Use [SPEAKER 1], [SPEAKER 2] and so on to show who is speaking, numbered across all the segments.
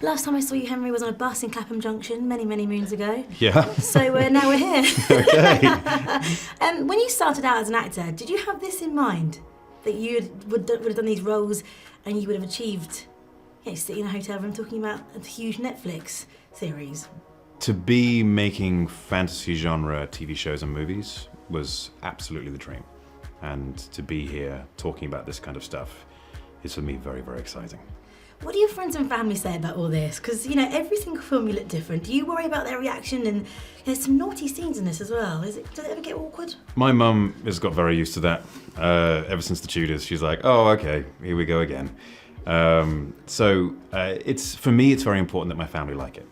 [SPEAKER 1] Last time I saw you, Henry, was on a bus in Clapham Junction many, many moons ago.
[SPEAKER 2] Yeah.
[SPEAKER 1] So now we're here.
[SPEAKER 2] Okay.
[SPEAKER 1] When you started out as an actor, did you have this in mind? That you would have done these roles and you would have achieved, sitting in a hotel room talking about a huge Netflix series?
[SPEAKER 2] To be making fantasy genre TV shows and movies was absolutely the dream. And to be here talking about this kind of stuff is for me very, very exciting.
[SPEAKER 1] What do your friends and family say about all this? Because, every single film you look different. Do you worry about their reaction? And there's some naughty scenes in this as well. Does it ever get awkward?
[SPEAKER 2] My mum has got very used to that. Ever since the Tudors, she's like, oh, okay, here we go again. For me, it's very important that my family like it.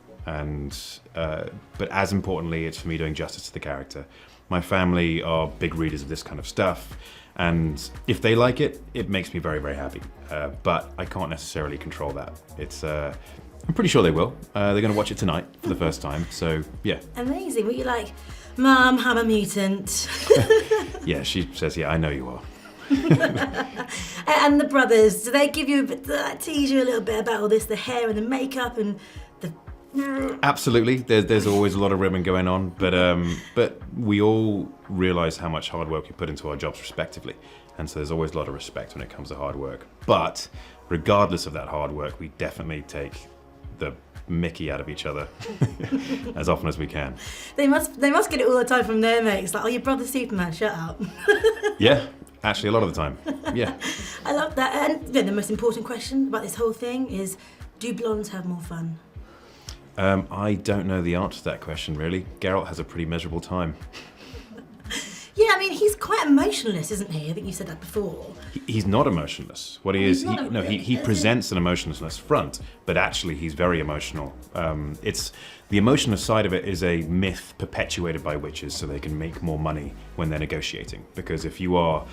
[SPEAKER 2] But as importantly, it's for me doing justice to the character. My family are big readers of this kind of stuff. And if they like it, it makes me very, very happy. But I can't necessarily control that. I'm pretty sure they will. They're going to watch it tonight for the first time, so yeah.
[SPEAKER 1] Amazing. Were you like, Mum, I'm a mutant?
[SPEAKER 2] Yeah, she says, yeah, I know you are.
[SPEAKER 1] And the brothers, do they give you tease you a little bit about all this, the hair and the makeup and the...
[SPEAKER 2] Absolutely, there's always a lot of ribbon going on, but we all realise how much hard work we put into our jobs respectively, and so there's always a lot of respect when it comes to hard work. But regardless of that hard work, we definitely take the mickey out of each other as often as we can.
[SPEAKER 1] They must get it all the time from their mates, like, oh, your brother's Superman, shut up.
[SPEAKER 2] Yeah, actually a lot of the time, yeah.
[SPEAKER 1] I love that. And the most important question about this whole thing is, do blondes have more fun?
[SPEAKER 2] I don't know the answer to that question, really. Geralt has a pretty miserable time.
[SPEAKER 1] Yeah, I mean, he's quite emotionless, isn't he? I think you said that before.
[SPEAKER 2] He's not emotionless. What he is, he presents an emotionless front, but actually he's very emotional. The emotionless side of it is a myth perpetuated by witches so they can make more money when they're negotiating. Because if you are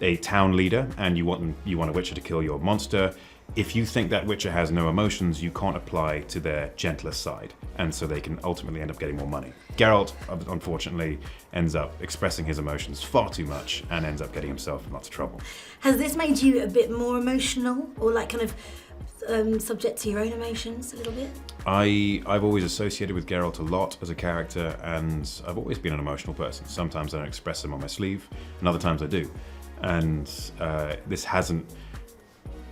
[SPEAKER 2] a town leader and you want a witcher to kill your monster, if you think that witcher has no emotions, you can't apply to their gentlest side, and so they can ultimately end up getting more money. Geralt, unfortunately, ends up expressing his emotions far too much and ends up getting himself in lots of trouble.
[SPEAKER 1] Has this made you a bit more emotional, or like kind of subject to your own emotions a little bit?
[SPEAKER 2] I've always associated with Geralt a lot as a character, and I've always been an emotional person. Sometimes I don't express them on my sleeve, and other times I do. And this hasn't,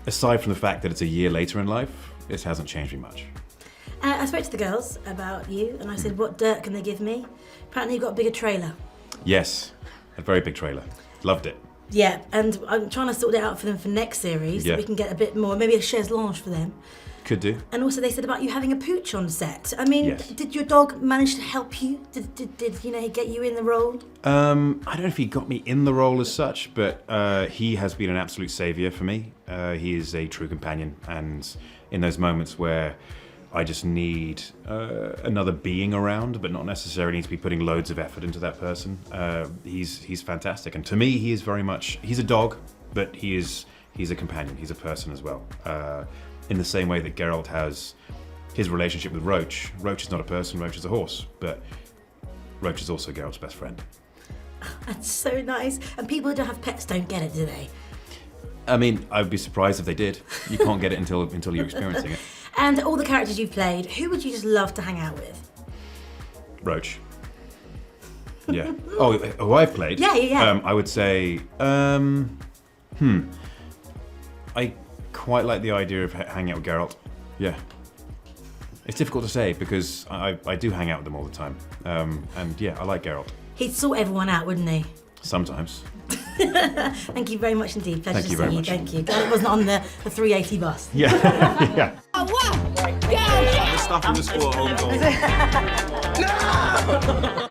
[SPEAKER 2] aside from the fact that it's a year later in life, this hasn't changed me much.
[SPEAKER 1] I spoke to the girls about you, and I said, what dirt can they give me? Apparently you got a bigger trailer.
[SPEAKER 2] Yes, a very big trailer. Loved it.
[SPEAKER 1] Yeah, and I'm trying to sort it out for them for next series, so we can get a bit more, maybe a chaise lounge for them.
[SPEAKER 2] Could do.
[SPEAKER 1] And also they said about you having a pooch on set. I mean,
[SPEAKER 2] yes.
[SPEAKER 1] Did your dog manage to help you? Did he get you in the role?
[SPEAKER 2] I don't know if he got me in the role as such, but he has been an absolute saviour for me. He is a true companion, and in those moments where I just need another being around, but not necessarily need to be putting loads of effort into that person, he's fantastic. And to me, he is very much, he's a dog, but he's a companion, he's a person as well. In the same way that Geralt has his relationship with Roach. Roach is not a person, Roach is a horse, but Roach is also Geralt's best friend.
[SPEAKER 1] That's so nice. And people who don't have pets don't get it, do they?
[SPEAKER 2] I mean, I would be surprised if they did. You can't get it until you're experiencing it.
[SPEAKER 1] And all the characters you've played, who would you just love to hang out with?
[SPEAKER 2] Roach. Yeah. Oh, who I've played?
[SPEAKER 1] Yeah.
[SPEAKER 2] I would say, I quite like the idea of hanging out with Geralt. Yeah. It's difficult to say because I do hang out with them all the time. And yeah, I like Geralt.
[SPEAKER 1] He'd sort everyone out, wouldn't he?
[SPEAKER 2] Sometimes.
[SPEAKER 1] Thank you very much indeed. Pleasure
[SPEAKER 2] Thank you
[SPEAKER 1] to
[SPEAKER 2] very
[SPEAKER 1] see you.
[SPEAKER 2] much.
[SPEAKER 1] Thank you. Glad it wasn't on the 380 bus.
[SPEAKER 2] Yeah. Yeah.
[SPEAKER 3] Oh, wow! Go!
[SPEAKER 4] The stuff in the school at home.
[SPEAKER 3] No!